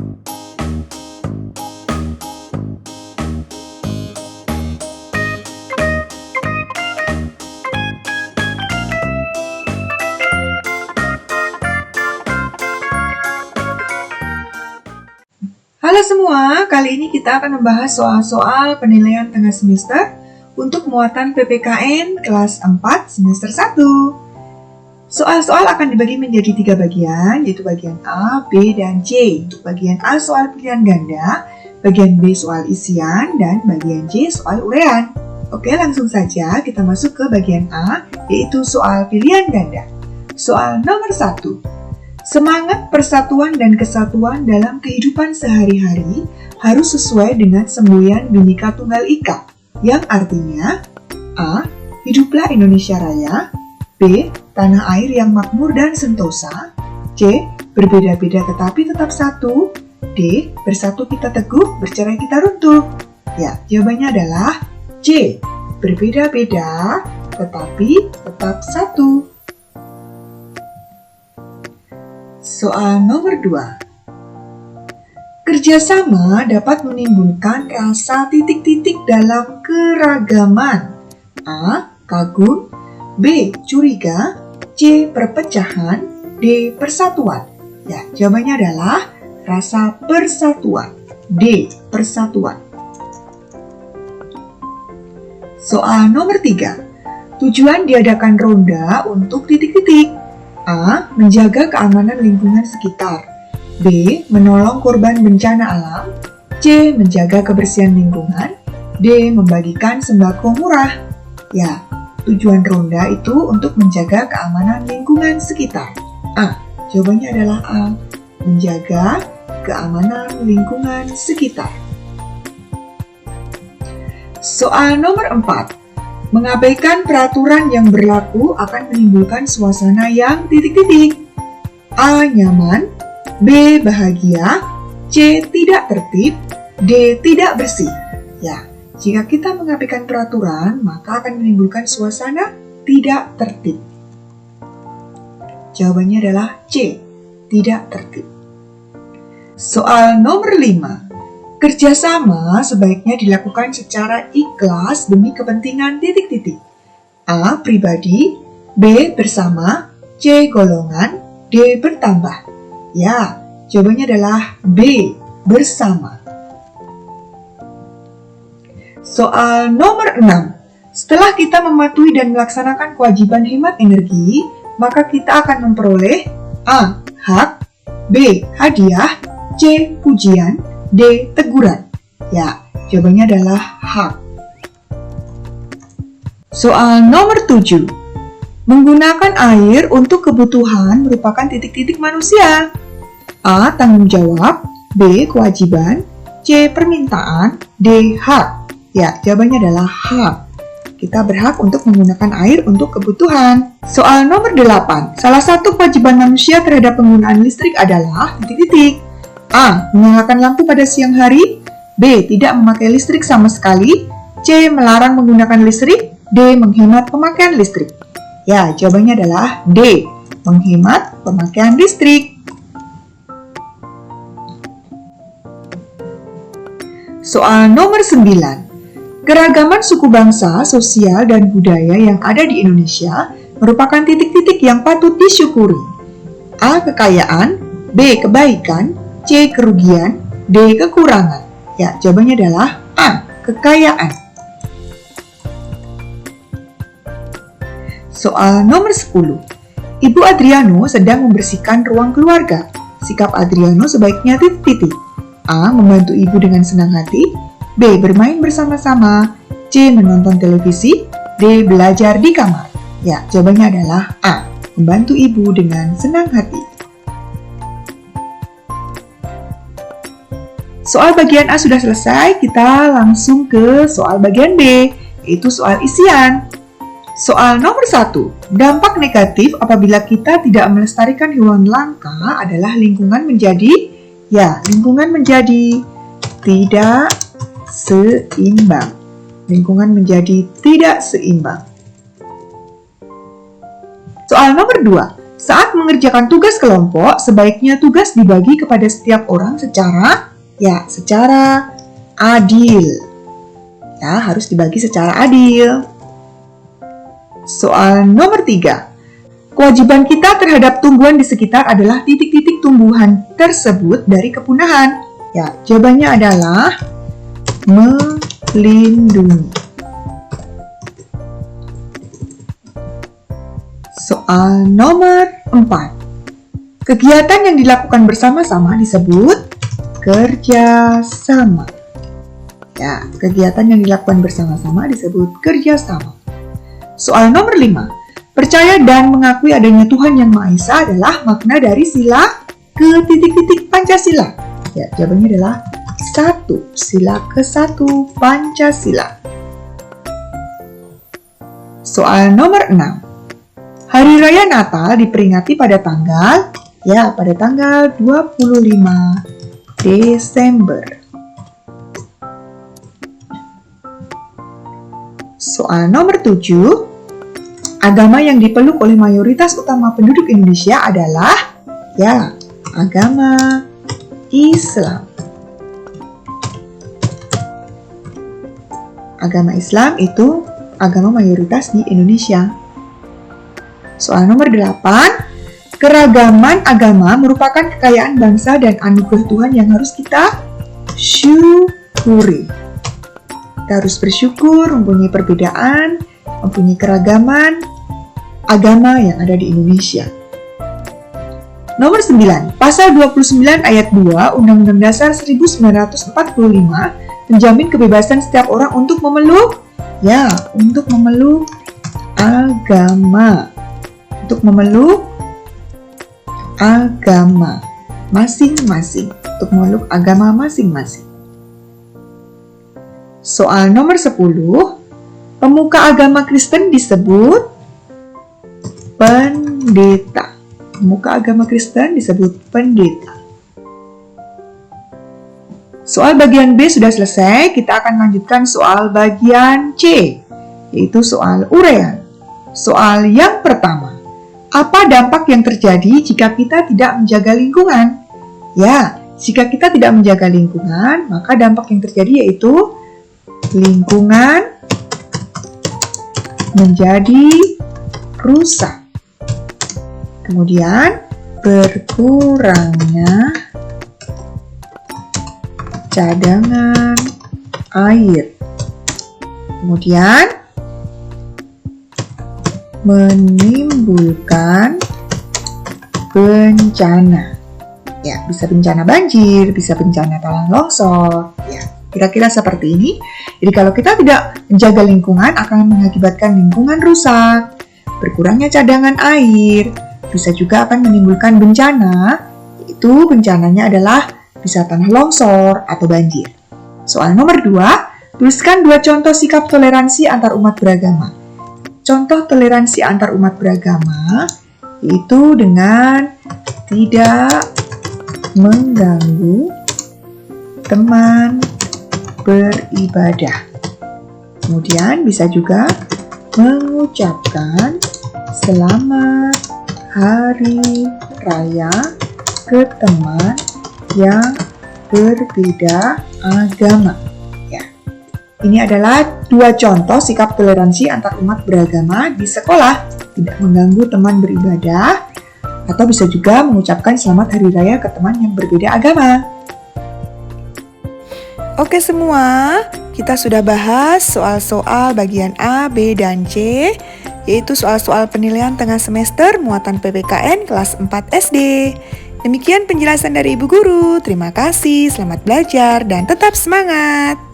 Halo semua, kali ini kita akan membahas soal-soal penilaian tengah semester untuk muatan PPKN kelas 4 semester 1. Soal-soal akan dibagi menjadi 3 bagian, yaitu bagian A, B, dan C. Untuk bagian A soal pilihan ganda, bagian B soal isian, dan bagian C soal uraian. Oke, langsung saja kita masuk ke bagian A, yaitu soal pilihan ganda. Soal nomor 1. Semangat persatuan dan kesatuan dalam kehidupan sehari-hari harus sesuai dengan semboyan Bhinneka Tunggal Ika, yang artinya A. Hiduplah Indonesia Raya, B. Tanah air yang makmur dan sentosa, C. Berbeda-beda tetapi tetap satu, D. Bersatu kita teguh, bercerai kita runtuh. Ya, jawabannya adalah C. Berbeda-beda tetapi tetap satu. Soal nomor 2. Kerjasama dapat menimbulkan rasa titik-titik dalam keragaman. A. Kagum, B. Curiga, C. Perpecahan, D. Persatuan. Ya, jawabannya adalah rasa persatuan. D. Persatuan. Soal nomor 3. Tujuan diadakan ronda untuk titik-titik. A. Menjaga keamanan lingkungan sekitar, B. Menolong korban bencana alam, C. Menjaga kebersihan lingkungan, D. Membagikan sembako murah. Ya, tujuan ronda itu untuk menjaga keamanan lingkungan sekitar. A. Jawabannya adalah A. Menjaga keamanan lingkungan sekitar. Soal nomor 4. Mengabaikan peraturan yang berlaku akan menimbulkan suasana yang titik-titik. A. Nyaman, B. Bahagia, C. Tidak tertib, D. Tidak bersih. Ya, jika kita mengabaikan peraturan, maka akan menimbulkan suasana tidak tertib. Jawabannya adalah C. Tidak tertib. Soal nomor 5. Kerjasama sebaiknya dilakukan secara ikhlas demi kepentingan titik-titik. A. Pribadi, B. Bersama, C. Golongan, D. Bertambah. Ya, jawabannya adalah B. Bersama. Soal nomor 6. Setelah kita mematuhi dan melaksanakan kewajiban hemat energi, maka kita akan memperoleh A. Hak, B. Hadiah, C. Pujian, D. Teguran. Ya, jawabannya adalah hak. Soal nomor 7. Menggunakan air untuk kebutuhan merupakan titik-titik manusia. A. Tanggung jawab, B. Kewajiban, C. Permintaan, D. Hak. Ya, jawabannya adalah hak. Kita berhak untuk menggunakan air untuk kebutuhan. Soal nomor 8. Salah satu kewajiban manusia terhadap penggunaan listrik adalah titik-titik. A. Menyalakan lampu pada siang hari, B. Tidak memakai listrik sama sekali, C. Melarang menggunakan listrik, D. Menghemat pemakaian listrik. Ya, jawabannya adalah D. Menghemat pemakaian listrik. Soal nomor 9. Keragaman suku bangsa, sosial, dan budaya yang ada di Indonesia merupakan titik-titik yang patut disyukuri. A. Kekayaan, B. Kebaikan, C. Kerugian, D. Kekurangan. Ya, jawabannya adalah A. Kekayaan. Soal nomor 10. Ibu Adriano sedang membersihkan ruang keluarga. Sikap Adriano sebaiknya titik-titik. A. Membantu ibu dengan senang hati, B. Bermain bersama-sama, C. Menonton televisi, D. Belajar di kamar. Ya, jawabannya adalah A. Membantu ibu dengan senang hati. Soal bagian A sudah selesai, kita langsung ke soal bagian B, yaitu soal isian. Soal nomor 1. Dampak negatif apabila kita tidak melestarikan hewan langka adalah lingkungan menjadi tidak seimbang. Lingkungan menjadi tidak seimbang. Soal nomor 2. Saat mengerjakan tugas kelompok, sebaiknya tugas dibagi kepada setiap orang secara adil. Ya, harus dibagi secara adil. Soal nomor 3. Kewajiban kita terhadap tumbuhan di sekitar adalah titik-titik tumbuhan tersebut dari kepunahan. Ya, jawabannya adalah melindungi. Soal nomor 4. Kegiatan yang dilakukan bersama-sama disebut kerjasama. Ya, kegiatan yang dilakukan bersama-sama disebut kerjasama. Soal nomor 5. Percaya dan mengakui adanya Tuhan Yang Maha Esa adalah makna dari sila ke titik-titik Pancasila. Ya, jawabannya adalah 1. Sila ke-1 Pancasila. Soal nomor 6. Hari Raya Natal diperingati pada tanggal 25 Desember. Soal nomor 7. Agama yang dipeluk oleh mayoritas utama penduduk Indonesia adalah agama Islam. Agama Islam itu agama mayoritas di Indonesia. Soal nomor 8, keragaman agama merupakan kekayaan bangsa dan anugerah Tuhan yang harus kita syukuri. Kita harus bersyukur mempunyai perbedaan, mempunyai keragaman agama yang ada di Indonesia. Nomor 9, Pasal 29 ayat 2 Undang-Undang Dasar 1945 menjamin kebebasan setiap orang untuk memeluk agama. Untuk memeluk agama masing-masing. Untuk memeluk agama masing-masing. Soal nomor 10. Pemuka agama Kristen disebut pendeta. Pemuka agama Kristen disebut pendeta. Soal bagian B sudah selesai. Kita akan lanjutkan soal bagian C, yaitu soal uraian. Soal yang pertama. Apa dampak yang terjadi jika kita tidak menjaga lingkungan? Ya, jika kita tidak menjaga lingkungan, maka dampak yang terjadi yaitu lingkungan menjadi rusak. Kemudian, berkurangnya cadangan air. Kemudian, menimbulkan bencana. Ya, bisa bencana banjir, bisa bencana tanah longsor. Ya, kira-kira seperti ini. Jadi kalau kita tidak menjaga lingkungan akan mengakibatkan lingkungan rusak, berkurangnya cadangan air, bisa juga akan menimbulkan bencana, yaitu bencananya adalah bisa tanah longsor atau banjir. Soal nomor 2, tuliskan 2 contoh sikap toleransi antar umat beragama. Contoh toleransi antar umat beragama yaitu dengan tidak mengganggu teman beribadah. Kemudian bisa juga mengucapkan selamat hari raya ke teman yang berbeda agama. Ini adalah 2 contoh sikap toleransi antar umat beragama di sekolah. Tidak mengganggu teman beribadah, atau bisa juga mengucapkan selamat hari raya ke teman yang berbeda agama. Oke semua, kita sudah bahas soal-soal bagian A, B, dan C, yaitu soal-soal penilaian tengah semester muatan PPKN kelas 4 SD. Demikian penjelasan dari Ibu Guru. Terima kasih, selamat belajar, dan tetap semangat!